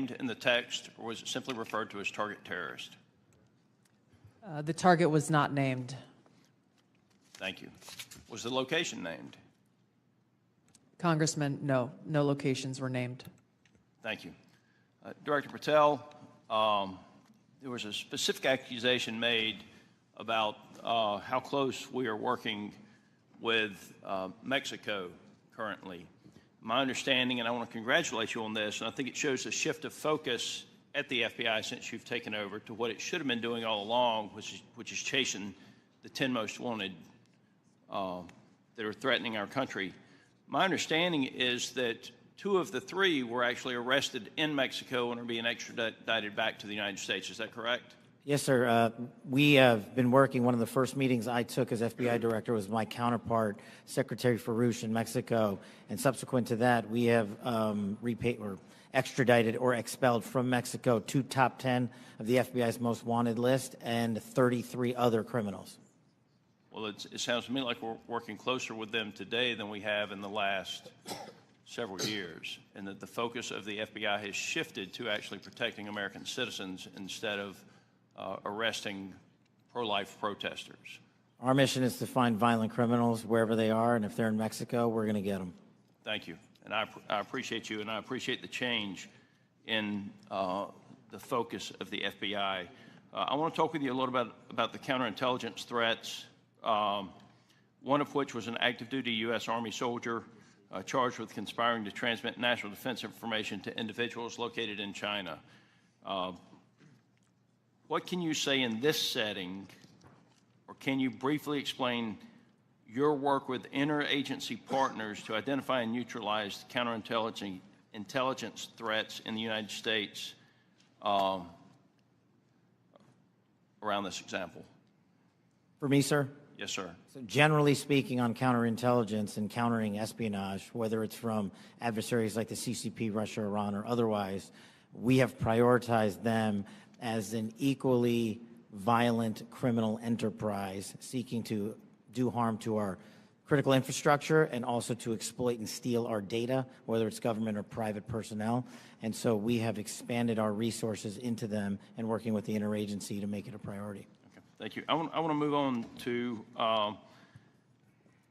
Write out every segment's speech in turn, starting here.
named in the text, or was it simply referred to as target terrorist? The target was not named. Thank you. Was the location named? Congressman, no locations were named. Thank you. Director Patel, there was a specific accusation made about how close we are working with Mexico currently. My understanding, and I want to congratulate you on this, and I think it shows a shift of focus at the FBI since you've taken over to what it should have been doing all along, which is chasing the 10 most wanted that are threatening our country. My understanding is that 2 of the 3 were actually arrested in Mexico and are being extradited back to the United States. Is that correct? Yes, sir. We have been working. One of the first meetings I took as FBI director was my counterpart, Secretary Farouche, in Mexico. And subsequent to that, we have repaid or extradited or expelled from Mexico 2 top 10 of the FBI's most wanted list and 33 other criminals. Well, it sounds to me like we're working closer with them today than we have in the last several years, and that the focus of the FBI has shifted to actually protecting American citizens instead of arresting pro-life protesters. Our mission is to find violent criminals wherever they are, and if they're in Mexico, we're going to get them. Thank you. And I appreciate you, and I appreciate the change in the focus of the FBI. I want to talk with you a little bit about the counterintelligence threats, one of which was an active duty U.S. Army soldier charged with conspiring to transmit national defense information to individuals located in China. What can you say in this setting, or can you briefly explain your work with interagency partners to identify and neutralize counterintelligence threats in the United States around this example? For me, sir? Yes, sir. So generally speaking, on counterintelligence and countering espionage, whether it's from adversaries like the CCP, Russia, Iran, or otherwise, we have prioritized them as an equally violent criminal enterprise seeking to do harm to our critical infrastructure and also to exploit and steal our data, whether it's government or private personnel. And so we have expanded our resources into them and working with the interagency to make it a priority. Okay, thank you. I want to move on to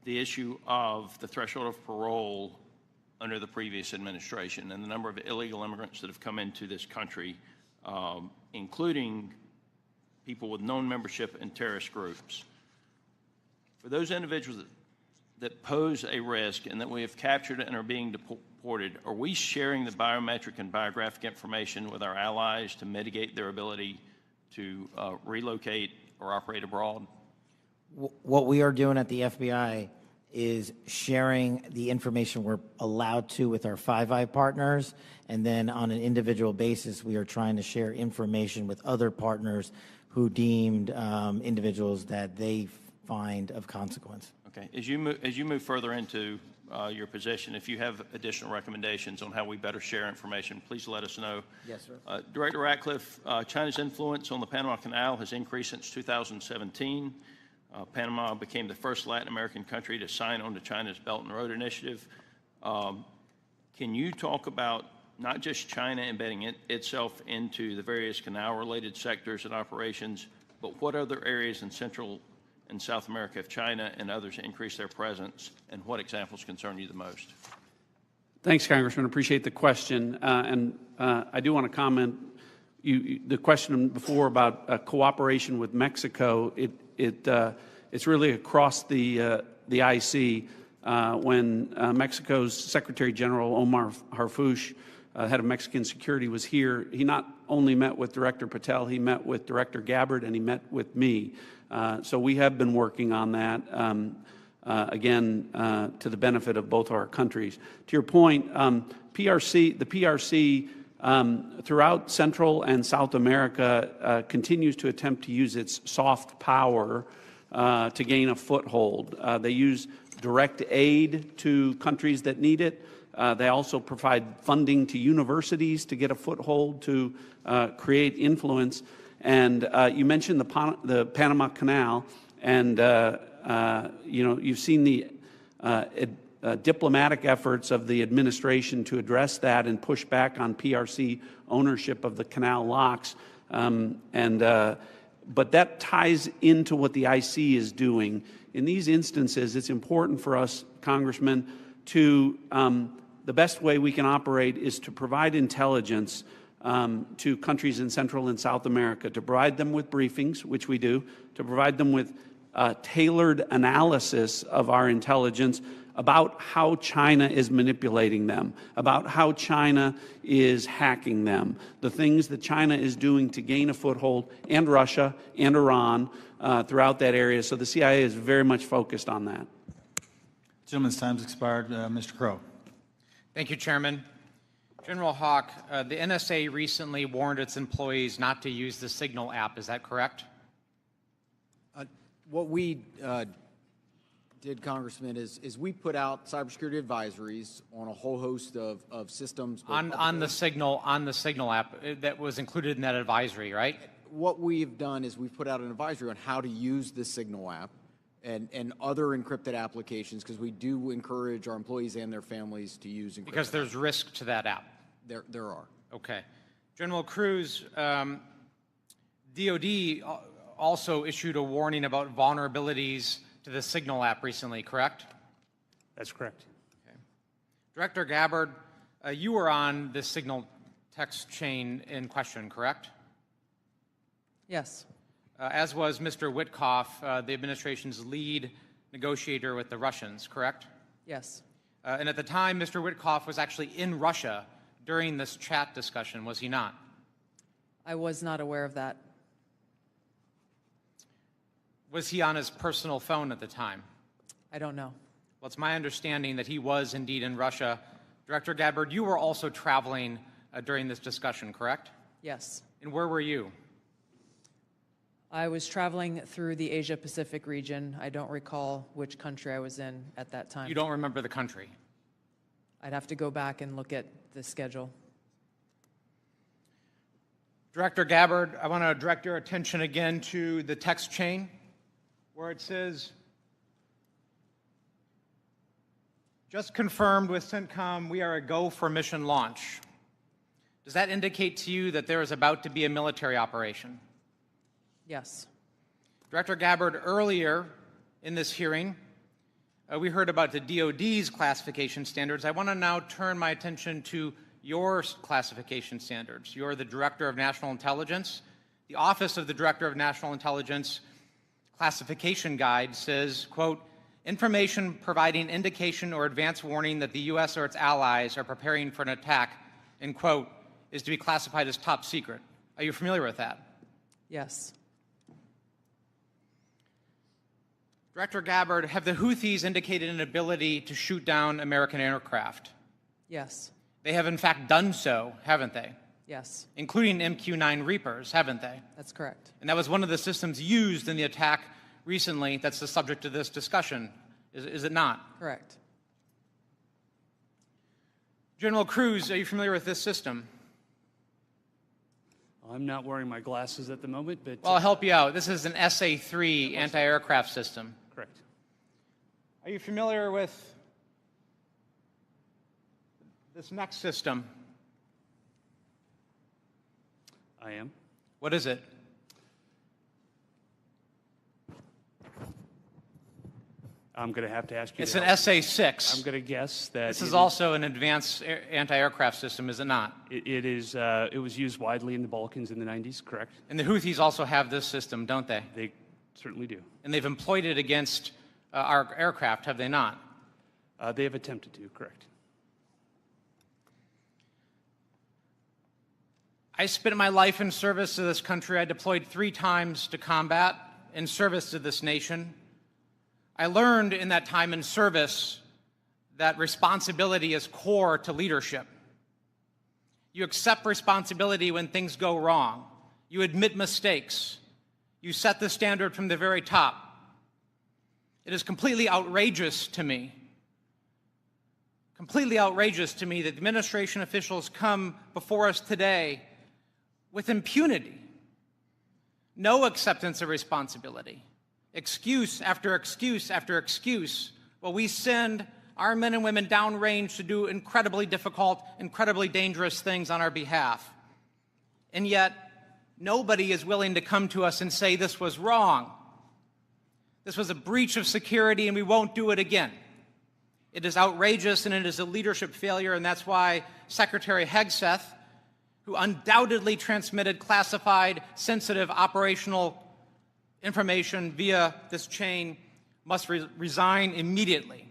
the issue of the threshold of parole under the previous administration and the number of illegal immigrants that have come into this country, including people with known membership in terrorist groups. For those individuals that pose a risk and that we have captured and are being deported, are we sharing the biometric and biographic information with our allies to mitigate their ability to relocate or operate abroad? What we are doing at the FBI is sharing the information we're allowed to with our Five Eye partners, and then on an individual basis, we are trying to share information with other partners who deemed individuals that they find of consequence. Okay. As you move further into your position, if you have additional recommendations on how we better share information, please let us know. Yes, sir. Director Ratcliffe, China's influence on the Panama Canal has increased since 2017. Panama became the first Latin American country to sign on to China's Belt and Road Initiative. Can you talk about not just China embedding itself into the various canal-related sectors and operations, but what other areas in Central and South America have China and others increased their presence, and what examples concern you the most? Thanks, Congressman. Appreciate the question. I do want to comment, the question before about cooperation with Mexico, it's really across the IC. When Mexico's Secretary General Omar Harfouch, head of Mexican security, was here, he not only met with Director Patel, he met with Director Gabbard, and he met with me. So we have been working on that, again, to the benefit of both our countries. To your point, the PRC throughout Central and South America continues to attempt to use its soft power to gain a foothold. They use direct aid to countries that need it. They also provide funding to universities to get a foothold to create influence. And you mentioned the Panama Canal, and you've seen the diplomatic efforts of the administration to address that and push back on PRC ownership of the canal locks. But that ties into what the IC is doing. In these instances, it's important for us, Congressman, to the best way we can operate is to provide intelligence to countries in Central and South America, to provide them with briefings, which we do, to provide them with tailored analysis of our intelligence about how China is manipulating them, about how China is hacking them, the things that China is doing to gain a foothold, and Russia and Iran throughout that area. So the CIA is very much focused on that. Gentleman's time's expired. Mr. Crow. Thank you, Chairman. General Hawk, the NSA recently warned its employees not to use the Signal app. Is that correct? What we did, Congressman, is we put out cybersecurity advisories on a whole host of systems. On the Signal app that was included in that advisory, right? What we've done is we've put out an advisory on how to use the Signal app and other encrypted applications, because we do encourage our employees and their families to use encrypted. Because there's risk to that app. There are. Okay. General Cruz, DOD also issued a warning about vulnerabilities to the Signal app recently, correct? That's correct. Okay. Director Gabbard, you were on the Signal text chain in question, correct? Yes. As was Mr. Witkoff, the administration's lead negotiator with the Russians, correct? Yes. And at the time, Mr. Witkoff was actually in Russia during this chat discussion, was he not? I was not aware of that. Was he on his personal phone at the time? I don't know. Well, it's my understanding that he was indeed in Russia. Director Gabbard, you were also traveling during this discussion, correct? Yes. And where were you? I was traveling through the Asia-Pacific region. I don't recall which country I was in at that time. You don't remember the country? I'd have to go back and look at the schedule. Director Gabbard, I want to direct your attention again to the text chain where it says, just confirmed with CENTCOM, we are a go for mission launch. Does that indicate to you that there is about to be a military operation? Yes. Director Gabbard, earlier in this hearing, we heard about the DOD's classification standards. I want to now turn my attention to your classification standards. You're the Director of National Intelligence. The Office of the Director of National Intelligence classification guide says, quote, information providing indication or advance warning that the U.S. or its allies are preparing for an attack, end quote, is to be classified as top secret. Are you familiar with that? Yes. Director Gabbard, have the Houthis indicated an ability to shoot down American aircraft? Yes. They have in fact done so, haven't they? Yes. Including MQ-9 Reapers, haven't they? That's correct. And that was one of the systems used in the attack recently that's the subject of this discussion, is it not? Correct. General Cruz, are you familiar with this system? I'm not wearing my glasses at the moment, but... Well, I'll help you out. This is an SA-3 anti-aircraft system. Correct. Are you familiar with this next system? I am. What is it? I'm going to have to ask you. It's an SA-6. I'm going to guess that this is also an advanced anti-aircraft system, is it not? It is. It was used widely in the Balkans in the 90s, correct? And the Houthis also have this system, don't they? They certainly do. And they've employed it against our aircraft, have they not? They have attempted to, correct. I spent my life in service to this country. I deployed 3 times to combat in service to this nation. I learned in that time in service that responsibility is core to leadership. You accept responsibility when things go wrong. You admit mistakes. You set the standard from the very top. It is completely outrageous to me that administration officials come before us today with impunity, no acceptance of responsibility, excuse after excuse after excuse, while we send our men and women downrange to do incredibly difficult, incredibly dangerous things on our behalf. And yet, nobody is willing to come to us and say this was wrong. This was a breach of security and we won't do it again. It is outrageous and it is a leadership failure, and that's why Secretary Hegseth, who undoubtedly transmitted classified, sensitive operational information via this chain, must resign immediately.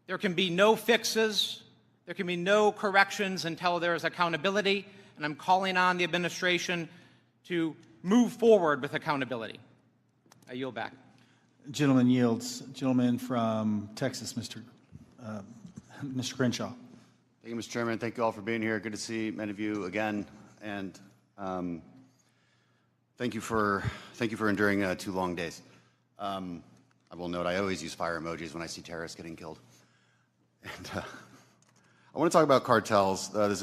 There can be no fixes, there can be no corrections until there is accountability, and I'm calling on the administration to move forward with accountability. I yield back. Gentleman yields. Gentleman from Texas, Mr. Crenshaw. Thank you, Mr. Chairman. Thank you all for being here. Good to see many of you again, and thank you for enduring 2 long days. I will note I always use fire emojis when I see terrorists getting killed. And I want to talk about cartels. This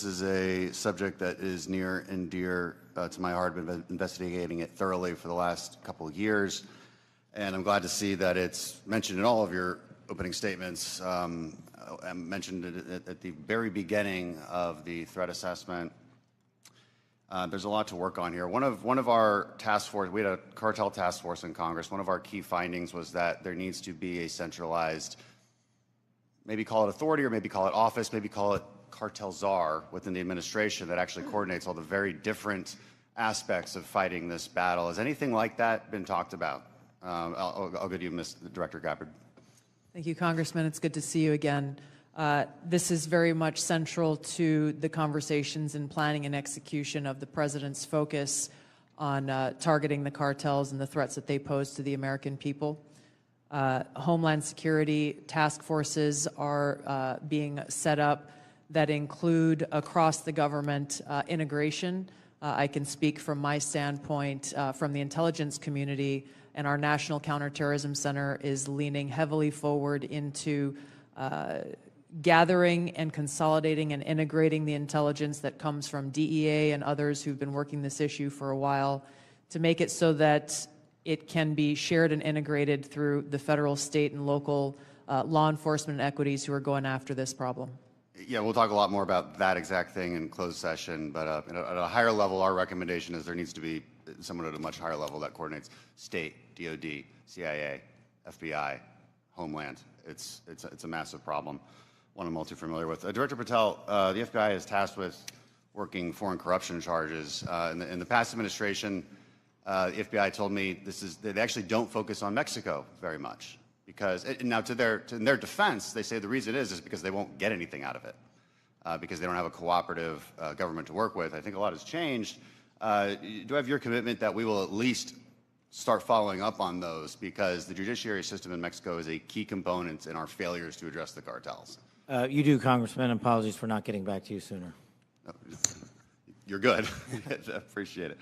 is a subject that is near and dear to my heart. I've been investigating it thoroughly for the last couple of years, and I'm glad to see that it's mentioned in all of your opening statements. I mentioned it at the very beginning of the threat assessment. There's a lot to work on here. One of our task force, we had a cartel task force in Congress. One of our key findings was that there needs to be a centralized, maybe call it authority or maybe call it office, maybe call it cartel czar within the administration that actually coordinates all the very different aspects of fighting this battle. Has anything like that been talked about? I'll go to you, Ms. Director Gabbard. Thank you, Congressman. It's good to see you again. This is very much central to the conversations and planning and execution of the President's focus on targeting the cartels and the threats that they pose to the American people. Homeland Security task forces are being set up that include across the government integration. I can speak from my standpoint from the intelligence community, and our National Counterterrorism Center is leaning heavily forward into gathering and consolidating and integrating the intelligence that comes from DEA and others who've been working this issue for a while to make it so that it can be shared and integrated through the federal, state, and local law enforcement equities who are going after this problem. Yeah, we'll talk a lot more about that exact thing in closed session, but at a higher level, our recommendation is there needs to be someone at a much higher level that coordinates state, DOD, CIA, FBI, Homeland. It's a massive problem, one I'm all too familiar with. Director Patel, the FBI is tasked with working foreign corruption charges. In the past administration, the FBI told me they actually don't focus on Mexico very much. Because now, in their defense, they say the reason is because they won't get anything out of it, because they don't have a cooperative government to work with. I think a lot has changed. Do I have your commitment that we will at least start following up on those, because the judiciary system in Mexico is a key component in our failures to address the cartels? You do, Congressman. Apologies for not getting back to you sooner. You're good. I appreciate it.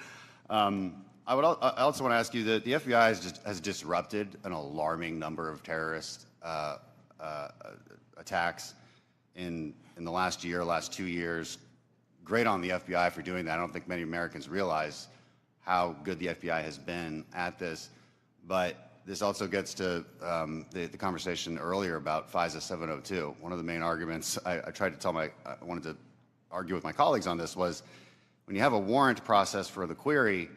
I also want to ask you that the FBI has disrupted an alarming number of terrorist attacks in the last year, last 2 years. Great on the FBI for doing that. I don't think many Americans realize how good the FBI has been at this. But this also gets to the conversation earlier about FISA 702. One of the main arguments I wanted to argue with my colleagues on this was, when you have a warrant process for the query,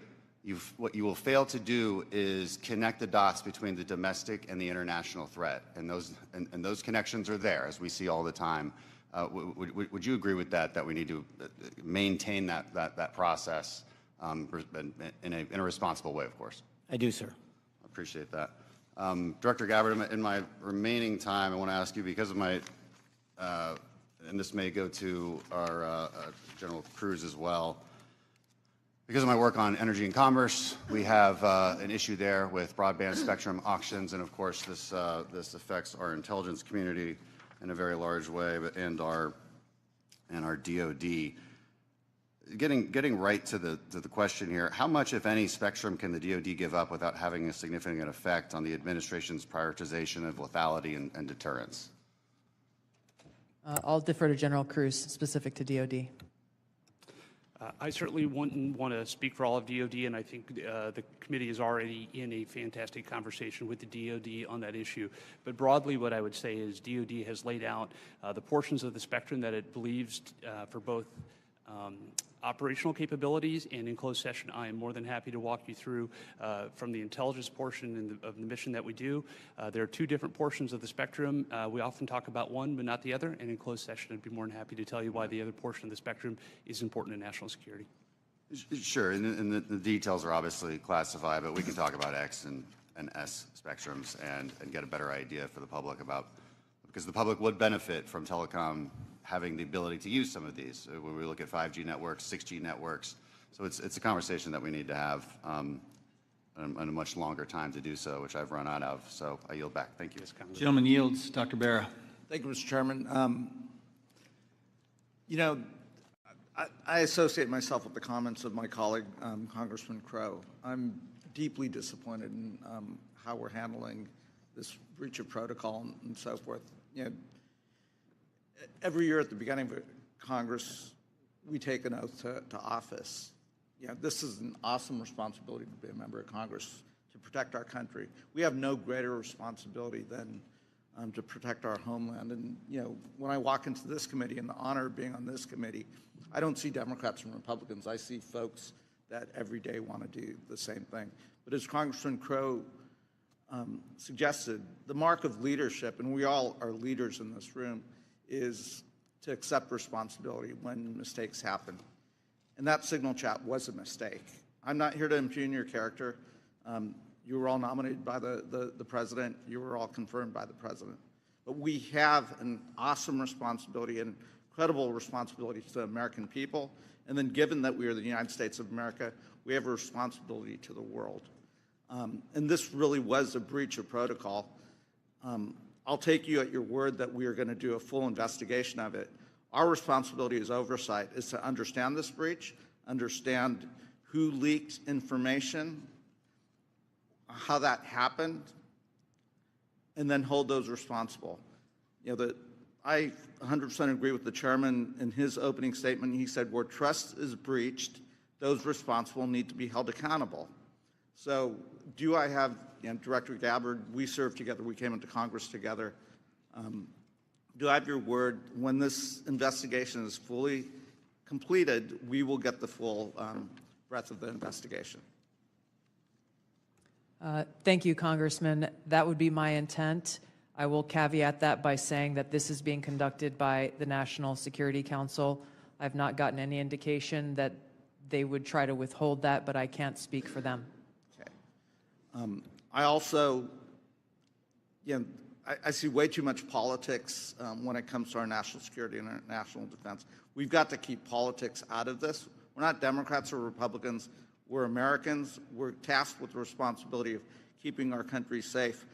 what you will fail to do is connect the dots between the domestic and the international threat, and those connections are there, as we see all the time. Would you agree with that? That we need to maintain that process in a responsible way, of course. I do, sir. I appreciate that. Director Gabbard, in my remaining time, I want to ask you, because of my, and this may go to our General Cruz as well. Because of my work on energy and commerce, we have an issue there with broadband spectrum auctions, and of course this affects our intelligence community in a very large way, and our DoD. Getting right to the question here, how much, if any, spectrum can the DoD give up without having a significant effect on the administration's prioritization of lethality and deterrence? I'll defer to General Cruz, specific to DOD. I certainly wouldn't want to speak for all of DOD, and I think the committee is already in a fantastic conversation with the DOD on that issue. But broadly, what I would say is DOD has laid out the portions of the spectrum that it believes for both operational capabilities, and in closed session, I am more than happy to walk you through from the intelligence portion of the mission that we do. There are two different portions of the spectrum. We often talk about one, but not the other, and in closed session, I'd be more than happy to tell you why the other portion of the spectrum is important to national security. Sure, and the details are obviously classified, but we can talk about X and S spectrums and get a better idea for the public about, because the public would benefit from telecom having the ability to use some of these. When we look at 5G networks, 6G networks, so it's a conversation that we need to have and a much longer time to do so, which I've run out of. So I yield back. Thank you. Gentleman yields. Dr. Barra. Thank you, Mr. Chairman. You know, I associate myself with the comments of my colleague, Congressman Crow. I'm deeply disappointed in how we're handling this breach of protocol and so forth. You know, every year at the beginning of Congress, we take an oath to office. You know, this is an awesome responsibility to be a member of Congress, to protect our country. We have no greater responsibility than to protect our homeland. And, you know, when I walk into this committee and the honor of being on this committee, I don't see Democrats and Republicans. I see folks that every day want to do the same thing. But as Congressman Crow suggested, the mark of leadership, and we all are leaders in this room, is to accept responsibility when mistakes happen. And that signal chat was a mistake. I'm not here to impugn your character. You were all nominated by the president. You were all confirmed by the president. But we have an awesome responsibility and incredible responsibility to the American people. And then given that we are the United States of America, we have a responsibility to the world. And this really was a breach of protocol. I'll take you at your word that we are going to do a full investigation of it. Our responsibility as oversight is to understand this breach, understand who leaked information, how that happened, and then hold those responsible. You know, I 100% agree with the chairman in his opening statement. He said, where trust is breached, those responsible need to be held accountable. So do I have, you know, Director Gabbard, we served together, we came into Congress together. Do I have your word when this investigation is fully completed, we will get the full breadth of the investigation? Thank you, Congressman. That would be my intent. I will caveat that by saying that this is being conducted by the National Security Council. I've not gotten any indication that they would try to withhold that, but I can't speak for them. Okay. I also, you know, I see way too much politics when it comes to our national security and our national defense. We've got to keep politics out of this. We're not Democrats or Republicans. We're Americans. We're tasked with the responsibility of keeping our country safe.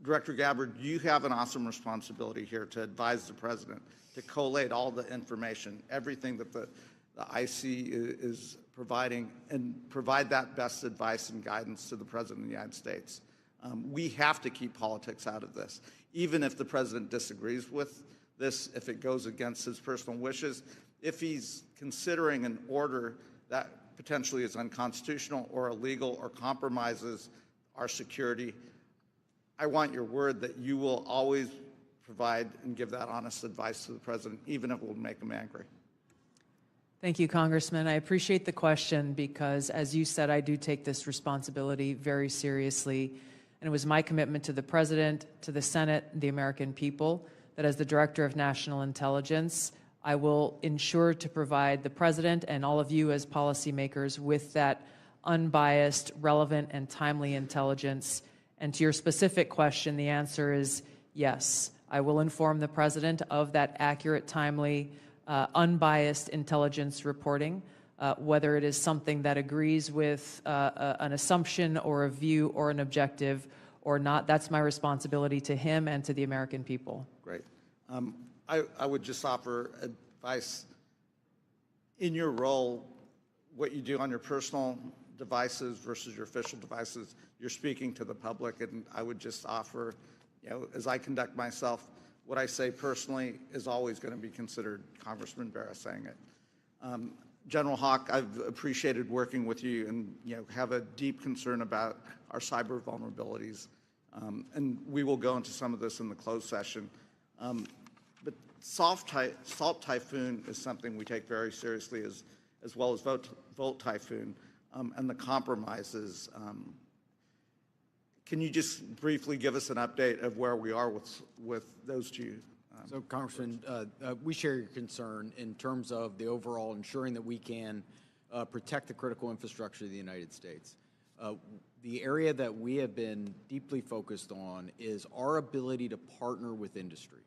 Director Gabbard, you have an awesome responsibility here to advise the president, to collate all the information, everything that the IC is providing, and provide that best advice and guidance to the President of the United States. We have to keep politics out of this. Even if the President disagrees with this, if it goes against his personal wishes, if he's considering an order that potentially is unconstitutional or illegal or compromises our security, I want your word that you will always provide and give that honest advice to the President, even if it will make him angry. Thank you, Congressman. I appreciate the question because, as you said, I do take this responsibility very seriously. And it was my commitment to the President, to the Senate, the American people, that as the Director of National Intelligence, I will ensure to provide the President and all of you as policymakers with that unbiased, relevant, and timely intelligence. And to your specific question, the answer is yes. I will inform the President of that accurate, timely, unbiased intelligence reporting, whether it is something that agrees with an assumption or a view or an objective or not. That's my responsibility to him and to the American people. Great. I would just offer advice. In your role, what you do on your personal devices versus your official devices, you're speaking to the public, and I would just offer, you know, as I conduct myself, what I say personally is always going to be considered. Congressman Barra saying it. General Hawk, I've appreciated working with you, and have a deep concern about our cyber vulnerabilities. And we will go into some of this in the closed session. But Salt Typhoon is something we take very seriously, as well as Volt Typhoon and the compromises. Can you just briefly give us an update of where we are with those two? So, Congressman, we share your concern in terms of the overall ensuring that we can protect the critical infrastructure of the United States. The area that we have been deeply focused on is our ability to partner with industry.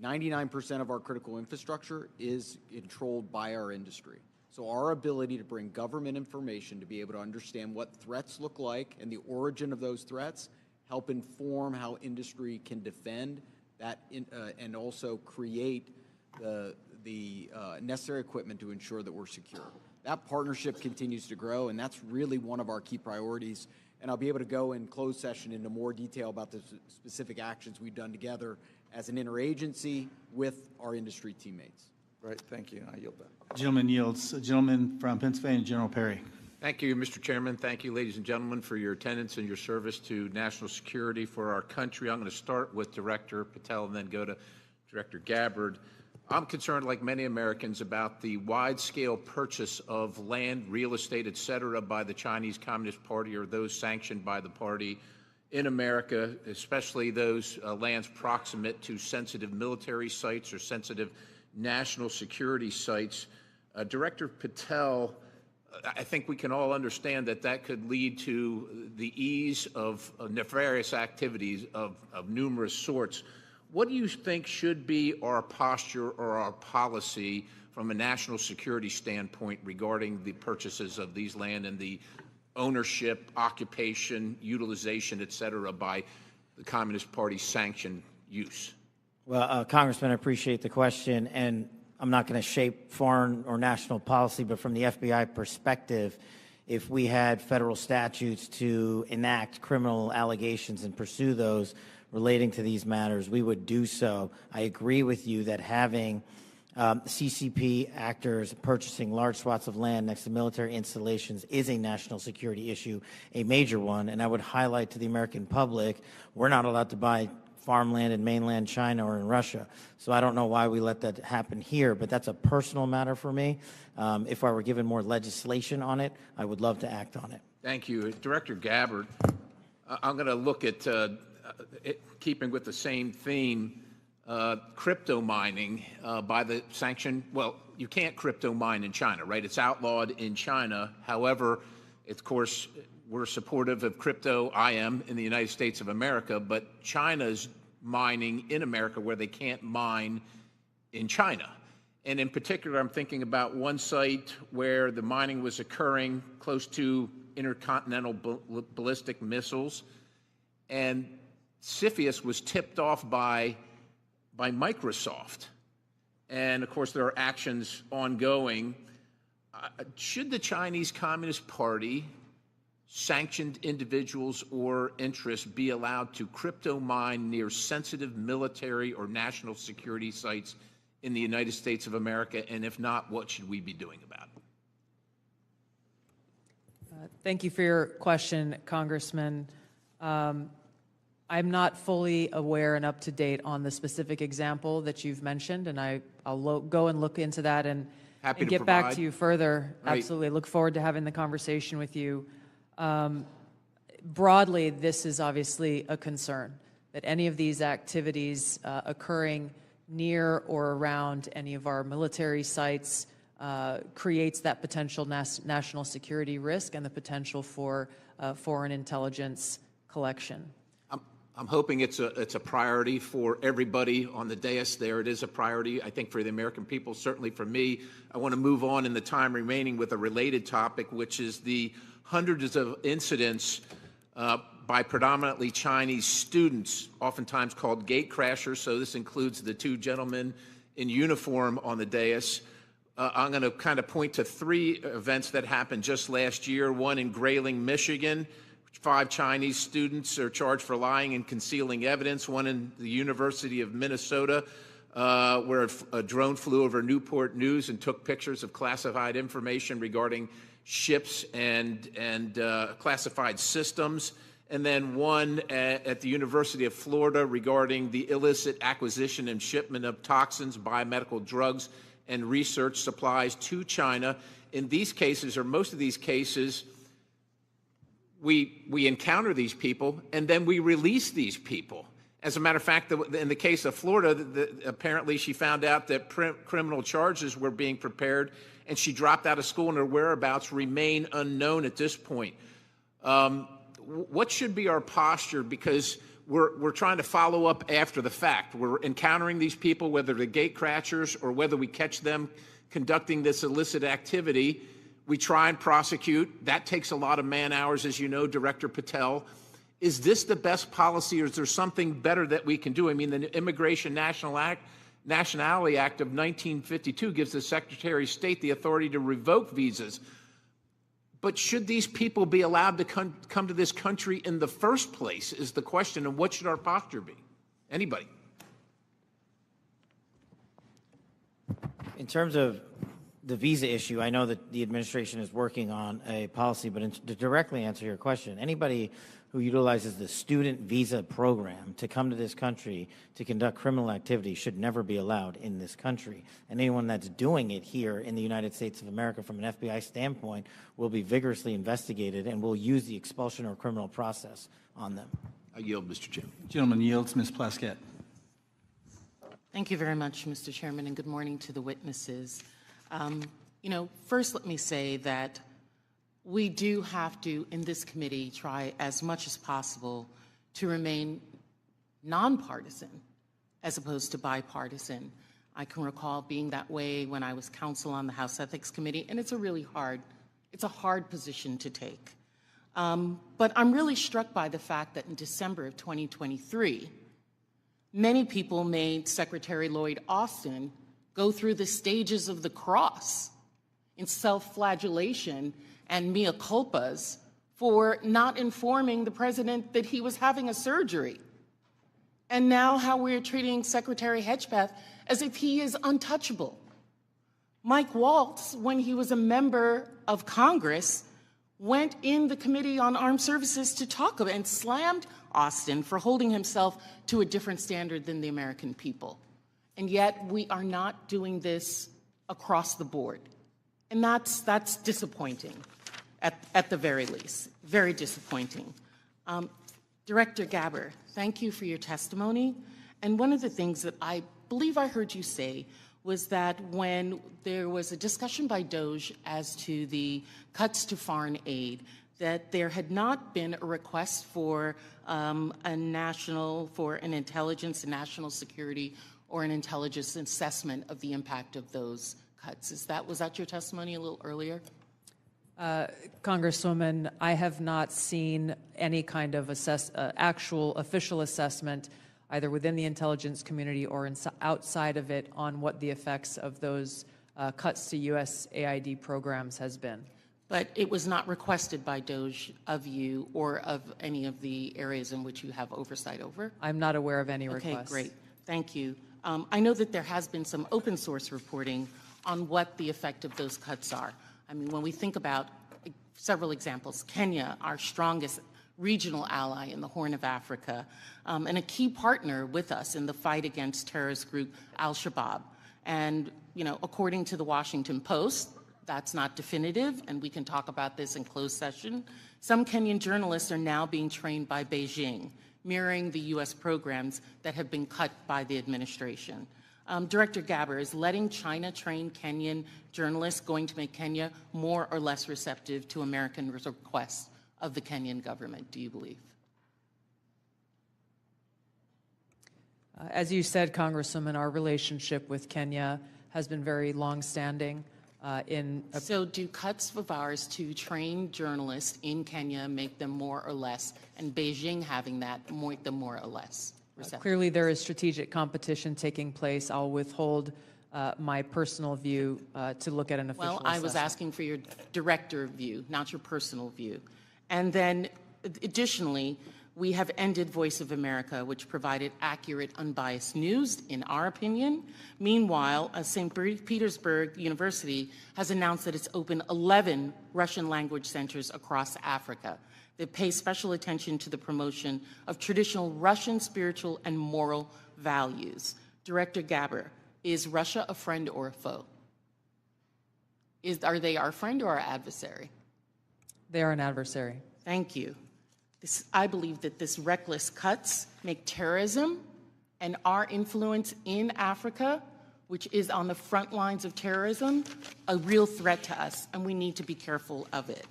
99% of our critical infrastructure is controlled by our industry. So our ability to bring government information to be able to understand what threats look like and the origin of those threats, help inform how industry can defend that and also create the necessary equipment to ensure that we're secure. That partnership continues to grow, and that's really one of our key priorities. And I'll be able to go in closed session into more detail about the specific actions we've done together as an interagency with our industry teammates. Right, thank you. I yield back. Gentleman yields. A gentleman from Pennsylvania, General Perry. Thank you, Mr. Chairman. Thank you, ladies and gentlemen, for your attendance and your service to national security for our country. I'm going to start with Director Patel and then go to Director Gabbard. I'm concerned, like many Americans, about the wide-scale purchase of land, real estate, et cetera, by the Chinese Communist Party or those sanctioned by the party in America, especially those lands proximate to sensitive military sites or sensitive national security sites. Director Patel, I think we can all understand that that could lead to the ease of nefarious activities of numerous sorts. What do you think should be our posture or our policy from a national security standpoint regarding the purchases of these land and the ownership, occupation, utilization, et cetera, by the Communist Party sanctioned use? Well, Congressman, I appreciate the question, and I'm not going to shape foreign or national policy, but from the FBI perspective, if we had federal statutes to enact criminal allegations and pursue those relating to these matters, we would do so. I agree with you that having CCP actors purchasing large swaths of land next to military installations is a national security issue, a major one, and I would highlight to the American public, we're not allowed to buy farmland in mainland China or in Russia. So I don't know why we let that happen here, but that's a personal matter for me. If I were given more legislation on it, I would love to act on it. Thank you. Director Gabbard, I'm going to look at, keeping with the same theme, crypto mining by the sanction. Well, you can't crypto mine in China, right? It's outlawed in China. However, of course, we're supportive of crypto, I am, in the United States of America, but China's mining in America where they can't mine in China. And in particular, I'm thinking about one site where the mining was occurring close to intercontinental ballistic missiles, and CFIUS was tipped off by Microsoft. And of course, there are actions ongoing. Should the Chinese Communist Party, sanctioned individuals or interests, be allowed to crypto mine near sensitive military or national security sites in the United States of America? And if not, what should we be doing about it? Thank you for your question, Congressman. I'm not fully aware and up to date on the specific example that you've mentioned, and I'll go and look into that and get back to you further. Right. Absolutely. Look forward to having the conversation with you. Broadly, this is obviously a concern, that any of these activities occurring near or around any of our military sites creates that potential national security risk and the potential for foreign intelligence collection. I'm hoping it's a priority for everybody on the dais there. It is a priority, I think, for the American people, certainly for me. I want to move on in the time remaining with a related topic, which is the hundreds of incidents by predominantly Chinese students, oftentimes called gate crashers. So this includes the two gentlemen in uniform on the dais. I'm going to kind of point to three events that happened just last year, one in Grayling, Michigan, 5 Chinese students are charged for lying and concealing evidence. One in the University of Minnesota, where a drone flew over Newport News and took pictures of classified information regarding ships and classified systems. And then one at the University of Florida regarding the illicit acquisition and shipment of toxins, biomedical drugs, and research supplies to China. In these cases, or most of these cases, we encounter these people and then we release these people. As a matter of fact, in the case of Florida, apparently she found out that criminal charges were being prepared, and she dropped out of school, and her whereabouts remain unknown at this point. What should be our posture? Because we're trying to follow up after the fact. We're encountering these people, whether they're gate crashers or whether we catch them conducting this illicit activity. We try and prosecute. That takes a lot of man hours, as you know, Director Patel. Is this the best policy, or is there something better that we can do? I mean, the Immigration Nationality Act of 1952 gives the Secretary of State the authority to revoke visas. But should these people be allowed to come to this country in the first place is the question, and what should our posture be? Anybody? In terms of the visa issue, I know that the administration is working on a policy, but to directly answer your question, anybody who utilizes the student visa program to come to this country to conduct criminal activity should never be allowed in this country. And anyone that's doing it here in the United States of America from an FBI standpoint will be vigorously investigated, and will use the expulsion or criminal process on them. I yield, Mr. Chairman. Gentleman yields. Ms. Plaskett. Thank you very much, Mr. Chairman, and good morning to the witnesses. First let me say that we do have to, in this committee, try as much as possible to remain nonpartisan as opposed to bipartisan. I can recall being that way when I was counsel on the House Ethics Committee, and it's a hard position to take. But I'm really struck by the fact that in December of 2023, many people made Secretary Lloyd Austin go through the stages of the cross in self-flagellation and mea culpas for not informing the president that he was having a surgery. And now how we're treating Secretary Hedgepeth as if he is untouchable. Mike Waltz, when he was a member of Congress, went in the Committee on Armed Services to talk about and slammed Austin for holding himself to a different standard than the American people. And yet we are not doing this across the board. And that's disappointing, at the very least, very disappointing. Director Gabbard, thank you for your testimony. And one of the things that I believe I heard you say was that when there was a discussion by DOJ as to the cuts to foreign aid, that there had not been a request for an intelligence and national security or an intelligence assessment of the impact of those cuts. Was that your testimony a little earlier? Congresswoman, I have not seen any kind of actual official assessment, either within the intelligence community or outside of it, on what the effects of those cuts to USAID programs has been. But it was not requested by DOJ of you or of any of the areas in which you have oversight over? I'm not aware of any requests. Okay, great. Thank you. I know that there has been some open source reporting on what the effect of those cuts are. I mean, when we think about several examples, Kenya, our strongest regional ally in the Horn of Africa, and a key partner with us in the fight against terrorist group Al-Shabaab. And, according to the Washington Post, that's not definitive, and we can talk about this in closed session. Some Kenyan journalists are now being trained by Beijing, mirroring the U.S. programs that have been cut by the administration. Director Gabbard, is letting China train Kenyan journalists going to make Kenya more or less receptive to American requests of the Kenyan government, do you believe? As you said, Congresswoman, our relationship with Kenya has been very long-standing. So do cuts of ours to train journalists in Kenya make them more or less, and Beijing having that make them more or less receptive? Clearly there is strategic competition taking place. I'll withhold my personal view to look at an official assessment. Well, I was asking for your director view, not your personal view. And then additionally, we have ended Voice of America, which provided accurate, unbiased news, in our opinion. Meanwhile, St. Petersburg University has announced that it's opened 11 Russian language centers across Africa that pay special attention to the promotion of traditional Russian spiritual and moral values. Director Gabbard, is Russia a friend or a foe? Are they our friend or our adversary? They are an adversary. Thank you. I believe that this reckless cuts make terrorism and our influence in Africa, which is on the front lines of terrorism, a real threat to us, and we need to be careful of it.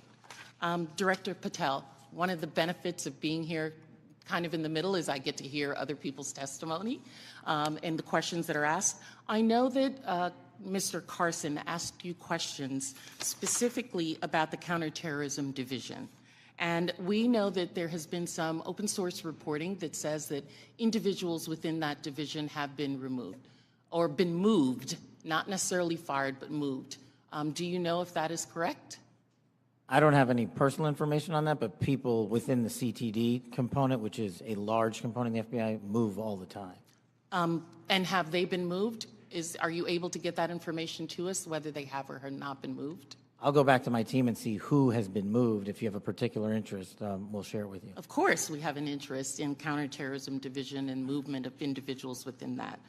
Director Patel, one of the benefits of being here kind of in the middle is I get to hear other people's testimony and the questions that are asked. I know that Mr. Carson asked you questions specifically about the Counterterrorism Division. And we know that there has been some open source reporting that says that individuals within that division have been removed or been moved, not necessarily fired, but moved. Do you know if that is correct? I don't have any personal information on that, but people within the CTD component, which is a large component of the FBI, move all the time. And have they been moved? Are you able to get that information to us, whether they have or have not been moved? I'll go back to my team and see who has been moved. If you have a particular interest, we'll share it with you. Of course, we have an interest in Counterterrorism Division and movement of individuals within that.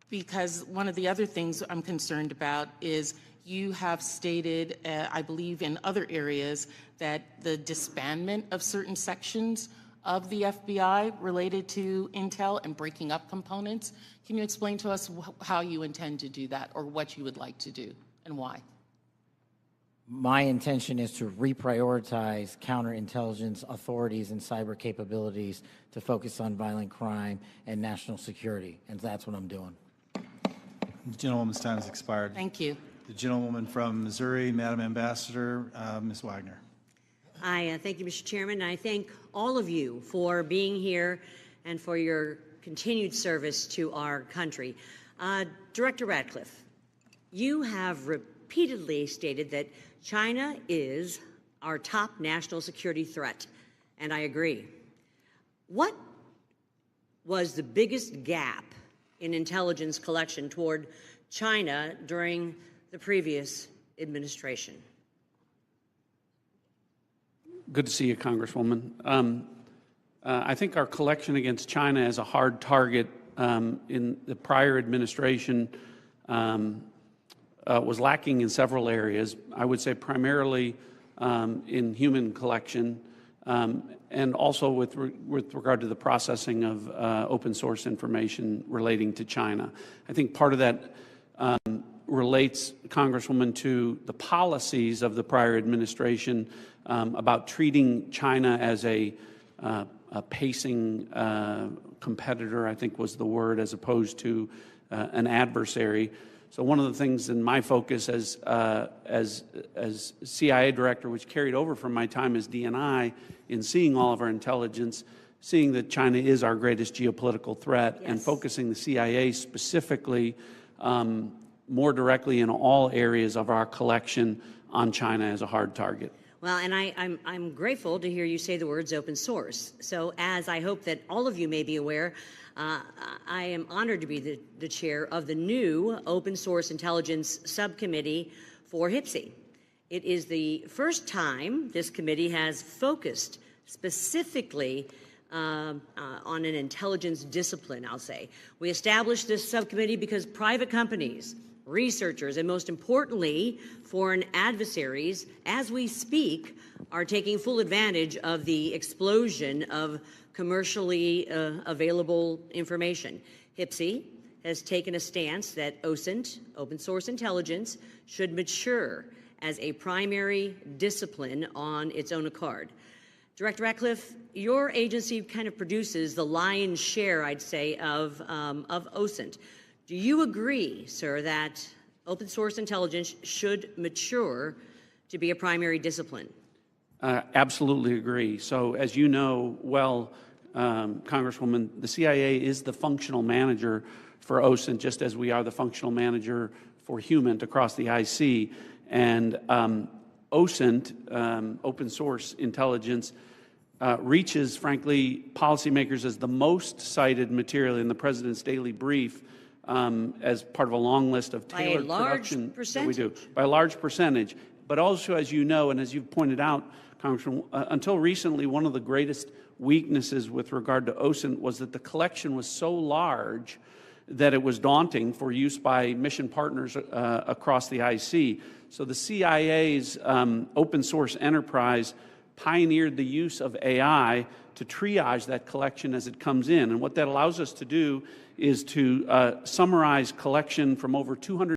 Because one of the other things I'm concerned about is you have stated, I believe in other areas, that the disbandment of certain sections of the FBI related to intel and breaking up components. Can you explain to us how you intend to do that or what you would like to do and why? My intention is to reprioritize counterintelligence authorities and cyber capabilities to focus on violent crime and national security, and that's what I'm doing. The gentlewoman's time has expired. Thank you. The gentlewoman from Missouri, Madam Ambassador, Ms. Wagner. I thank you, Mr. Chairman, and I thank all of you for being here and for your continued service to our country. Director Ratcliffe, you have repeatedly stated that China is our top national security threat, and I agree. What was the biggest gap in intelligence collection toward China during the previous administration? Good to see you, Congresswoman. I think our collection against China as a hard target in the prior administration was lacking in several areas. I would say primarily in human collection and also with regard to the processing of open source information relating to China. I think part of that relates, Congresswoman, to the policies of the prior administration about treating China as a pacing competitor, I think was the word, as opposed to an adversary. So one of the things in my focus as CIA director, which carried over from my time as DNI, in seeing all of our intelligence, seeing that China is our greatest geopolitical threat, and focusing the CIA specifically more directly in all areas of our collection on China as a hard target. Well, and I'm grateful to hear you say the words open source. So as I hope that all of you may be aware, I am honored to be the chair of the new Open Source Intelligence Subcommittee for HPSI. It is the first time this committee has focused specifically on an intelligence discipline, I'll say. We established this subcommittee because private companies, researchers, and most importantly, foreign adversaries, as we speak, are taking full advantage of the explosion of commercially available information. HPSI has taken a stance that OSINT, open source intelligence, should mature as a primary discipline on its own accord. Director Ratcliffe, your agency kind of produces the lion's share, I'd say, of OSINT. Do you agree, sir, that open source intelligence should mature to be a primary discipline? Absolutely agree. So as you know well, Congresswoman, the CIA is the functional manager for OSINT, just as we are the functional manager for HUMINT across the IC. And OSINT, open source intelligence, reaches, frankly, policymakers as the most cited material in the President's daily brief as part of a long list of tailored production that we do, by a large percentage. But also, as you know, and as you've pointed out, Congressman, until recently, one of the greatest weaknesses with regard to OSINT was that the collection was so large that it was daunting for use by mission partners across the IC. So the CIA's open source enterprise pioneered the use of AI to triage that collection as it comes in. And what that allows us to do is to summarize collection from over 200